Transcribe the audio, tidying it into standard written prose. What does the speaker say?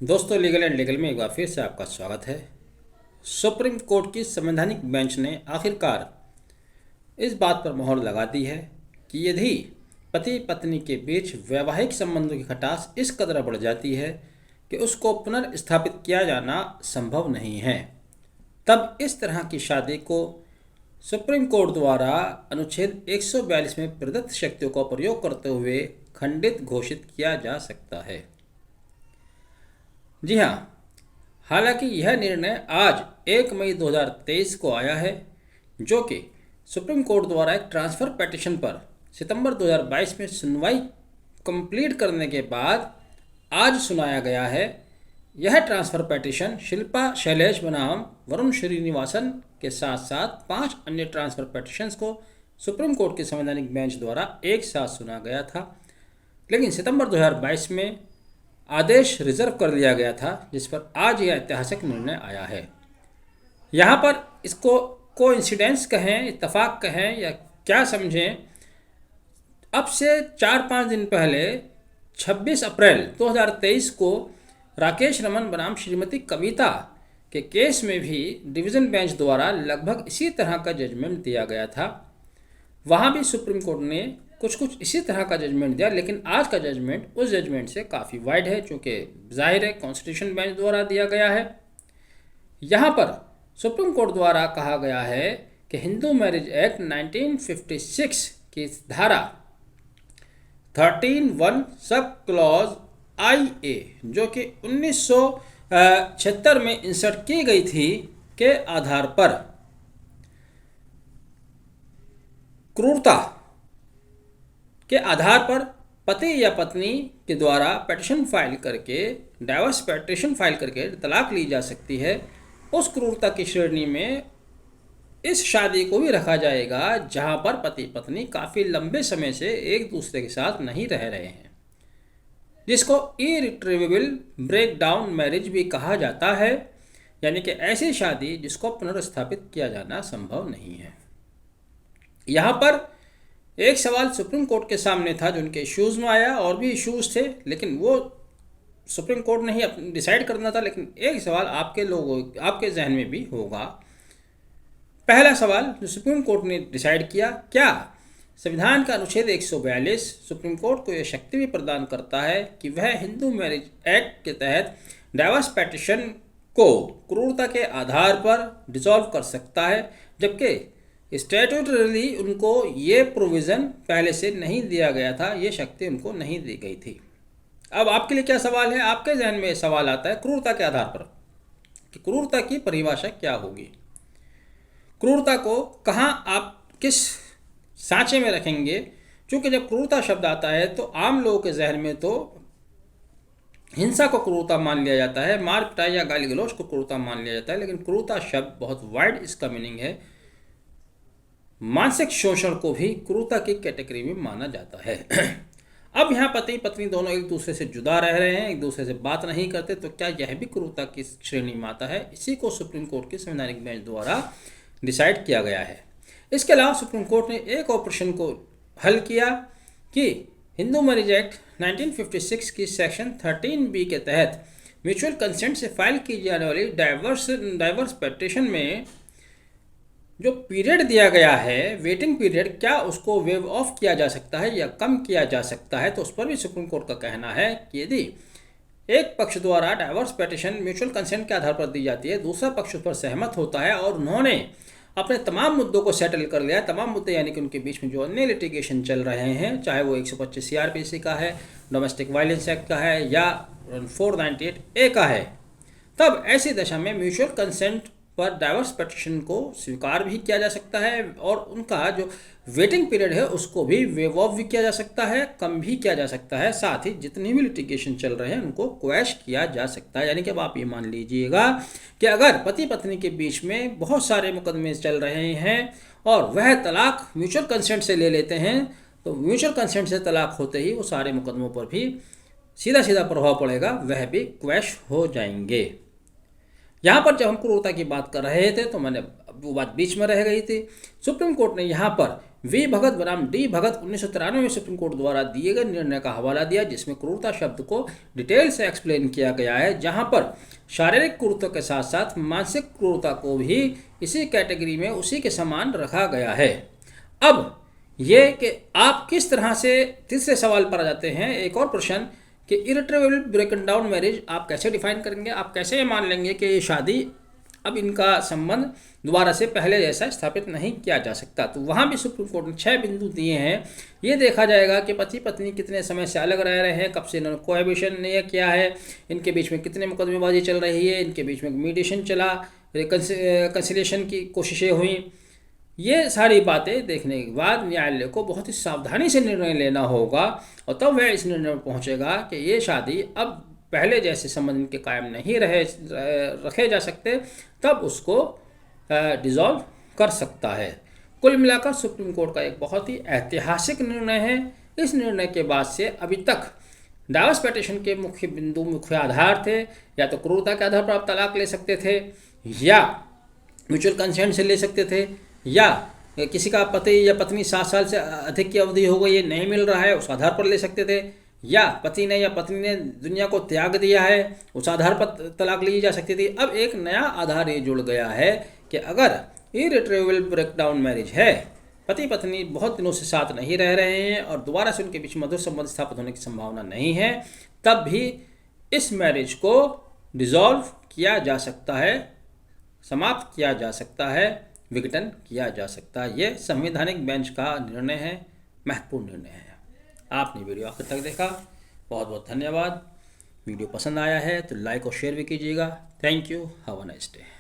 दोस्तों, legal and legal में एक बार फिर से आपका स्वागत है। सुप्रीम कोर्ट की संवैधानिक बेंच ने आखिरकार इस बात पर मोहर लगा दी है कि यदि पति पत्नी के बीच वैवाहिक संबंधों की खटास इस कदर बढ़ जाती है कि उसको पुनर्स्थापित किया जाना संभव नहीं है, तब इस तरह की शादी को सुप्रीम कोर्ट द्वारा अनुच्छेद 142 में प्रदत्त शक्तियों का प्रयोग करते हुए खंडित घोषित किया जा सकता है। जी हाँ, हालांकि यह निर्णय आज 1 मई 2023 को आया है, जो कि सुप्रीम कोर्ट द्वारा एक ट्रांसफ़र पिटीशन पर सितंबर 2022 में सुनवाई कंप्लीट करने के बाद आज सुनाया गया है। यह ट्रांसफ़र पिटीशन शिल्पा शैलेश बनाम वरुण श्रीनिवासन के साथ साथ 5 अन्य ट्रांसफ़र पिटीशंस को सुप्रीम कोर्ट की संवैधानिक बेंच द्वारा एक साथ सुना गया था, लेकिन सितंबर 2022 में आदेश रिजर्व कर लिया गया था, जिस पर आज यह ऐतिहासिक निर्णय आया है। यहाँ पर इसको कोइंसिडेंस कहें, इत्तेफाक कहें या क्या समझें, अब से 4-5 दिन पहले 26 अप्रैल 2023 को राकेश रमन बनाम श्रीमती कविता के केस में भी डिवीज़न बेंच द्वारा लगभग इसी तरह का जजमेंट दिया गया था। वहाँ भी सुप्रीम कोर्ट ने कुछ इसी तरह का जजमेंट दिया, लेकिन आज का जजमेंट उस जजमेंट से काफ़ी वाइड है, चूँकि जाहिर है कॉन्स्टिट्यूशन बेंच द्वारा दिया गया है। यहाँ पर सुप्रीम कोर्ट द्वारा कहा गया है कि हिंदू मैरिज एक्ट 1956 की धारा 13(1) सब क्लॉज IA, जो कि 1976 में इंसर्ट की गई थी, के आधार पर क्रूरता के आधार पर पति या पत्नी के द्वारा पिटीशन फाइल करके, डाइवोर्स पिटीशन फाइल करके तलाक ली जा सकती है। उस क्रूरता की श्रेणी में इस शादी को भी रखा जाएगा जहां पर पति पत्नी काफ़ी लंबे समय से एक दूसरे के साथ नहीं रह रहे हैं, जिसको इरिट्रीवेबल ब्रेकडाउन मैरिज भी कहा जाता है, यानी कि ऐसी शादी जिसको पुनर्स्थापित किया जाना संभव नहीं है। यहाँ पर एक सवाल सुप्रीम कोर्ट के सामने था जो उनके इश्यूज़ में आया, और भी इश्यूज़ थे, लेकिन वो सुप्रीम कोर्ट ने ही डिसाइड करना था। लेकिन एक सवाल आपके जहन में भी होगा। पहला सवाल जो सुप्रीम कोर्ट ने डिसाइड किया, क्या संविधान का अनुच्छेद 142 सुप्रीम कोर्ट को यह शक्ति भी प्रदान करता है कि वह हिंदू मैरिज एक्ट के तहत डाइवोर्स पिटीशन को क्रूरता के आधार पर डिसॉल्व कर सकता है, जबकि स्टैट्यूटरीली उनको ये प्रोविज़न पहले से नहीं दिया गया था, ये शक्ति उनको नहीं दी गई थी। अब आपके लिए क्या सवाल है? आपके जहन में सवाल आता है क्रूरता के आधार पर कि क्रूरता की परिभाषा क्या होगी, क्रूरता को कहाँ आप किस सांचे में रखेंगे। क्योंकि जब क्रूरता शब्द आता है तो आम लोगों के जहन में तो हिंसा को क्रूरता मान लिया जाता है, मार पिटाई या गाली गलौज को क्रूरता मान लिया जाता है, लेकिन क्रूरता शब्द बहुत वाइड इसका मीनिंग है। मानसिक शोषण को भी क्रूरता की कैटेगरी में माना जाता है। अब यहाँ पति पत्नी दोनों एक दूसरे से जुदा रह रहे हैं, एक दूसरे से बात नहीं करते, तो क्या यह भी क्रूरता की श्रेणी में आता है? इसी को सुप्रीम कोर्ट की संवैधानिक बेंच द्वारा डिसाइड किया गया है। इसके अलावा सुप्रीम कोर्ट ने एक और प्रश्न को हल किया कि हिंदू मैरिज एक्ट 1956 की सेक्शन 13B के तहत म्यूचुअल कंसेंट से फाइल की जाने वाली डाइवोर्स पिटीशन में जो पीरियड दिया गया है, वेटिंग पीरियड, क्या उसको वेव ऑफ किया जा सकता है या कम किया जा सकता है? तो उस पर भी सुप्रीम कोर्ट का कहना है कि यदि एक पक्ष द्वारा डाइवोर्स पिटीशन म्यूचुअल कंसेंट के आधार पर दी जाती है, दूसरा पक्ष उस पर सहमत होता है और उन्होंने अपने तमाम मुद्दों को सेटल कर लिया, तमाम मुद्दे यानी कि उनके बीच में जो अन्य लिटिगेशन चल रहे हैं, चाहे वो 125 CRPC का है, डोमेस्टिक वायलेंस एक्ट का है या 498A का है, तब ऐसी दशा में म्यूचुअल कंसेंट पर डाइवोर्स पिटीशन को स्वीकार भी किया जा सकता है और उनका जो वेटिंग पीरियड है उसको भी वेव ऑफ भी किया जा सकता है, कम भी किया जा सकता है। साथ ही जितनी भी लिटिगेशन चल रहे हैं उनको क्वैश किया जा सकता है। यानी कि अब आप ये मान लीजिएगा कि अगर पति पत्नी के बीच में बहुत सारे मुकदमे चल रहे हैं और वह तलाक म्यूचुअल कंसेंट से ले लेते हैं, तो म्यूचुअल कंसेंट से तलाक होते ही वो सारे मुकदमों पर भी सीधा प्रभाव पड़ेगा, वह भी क्वैश हो जाएंगे। यहाँ पर जब हम क्रूरता की बात कर रहे थे तो मैंने वो बात बीच में रह गई थी। सुप्रीम कोर्ट ने यहाँ पर वी भगत बनाम डी भगत 1993 में सुप्रीम कोर्ट द्वारा दिए गए निर्णय का हवाला दिया, जिसमें क्रूरता शब्द को डिटेल से एक्सप्लेन किया गया है, जहां पर शारीरिक क्रूरता के साथ साथ मानसिक क्रूरता को भी इसी कैटेगरी में उसी के समान रखा गया है। अब ये कि आप किस तरह से तीसरे सवाल पर आ जाते हैं, एक और प्रश्न कि इरिट्रेबल ब्रेकन डाउन मैरिज आप कैसे डिफाइन करेंगे, आप कैसे मान लेंगे कि ये शादी अब इनका संबंध दोबारा से पहले जैसा स्थापित नहीं किया जा सकता। तो वहाँ भी सुप्रीम कोर्ट ने 6 बिंदु दिए हैं। ये देखा जाएगा कि पति पत्नी कितने समय से अलग रह रहे हैं, कब से इन्होंने कोहैबिटेशन नहीं किया है, इनके बीच में कितने मुकदमेबाजी चल रही है, इनके बीच में मीडिएशन चला, कंसिलिएशन की कोशिशें हुई। ये सारी बातें देखने के बाद न्यायालय को बहुत ही सावधानी से निर्णय लेना होगा और तब वह इस निर्णय पर पहुँचेगा कि ये शादी अब पहले जैसे संबंध इनके कायम नहीं रखे जा सकते, तब उसको डिसॉल्व कर सकता है। कुल मिलाकर सुप्रीम कोर्ट का एक बहुत ही ऐतिहासिक निर्णय है। इस निर्णय के बाद से अभी तक डाइवोर्स पिटीशन के मुख्य आधार थे, या तो क्रूरता के आधार पर आप तलाक ले सकते थे, या म्यूचुअल कंसेंट से ले सकते थे, या किसी का पति या पत्नी 7 साल से अधिक की अवधि हो गई ये नहीं मिल रहा है उस आधार पर ले सकते थे, या पति ने या पत्नी ने दुनिया को त्याग दिया है उस आधार पर तलाक ली जा सकती थी। अब एक नया आधार ये जुड़ गया है कि अगर इरिट्रेबल ब्रेकडाउन मैरिज है, पति पत्नी बहुत दिनों से साथ नहीं रह रहे हैं और दोबारा से उनके बीच मधुर संबंध स्थापित होने की संभावना नहीं है, तब भी इस मैरिज को डिसॉल्व किया जा सकता है, समाप्त किया जा सकता है, विघटन किया जा सकता है। ये संवैधानिक बेंच का निर्णय है, महत्वपूर्ण निर्णय है। आपने वीडियो आखिर तक देखा, बहुत बहुत धन्यवाद। वीडियो पसंद आया है तो लाइक और शेयर भी कीजिएगा। Thank you, have a nice day.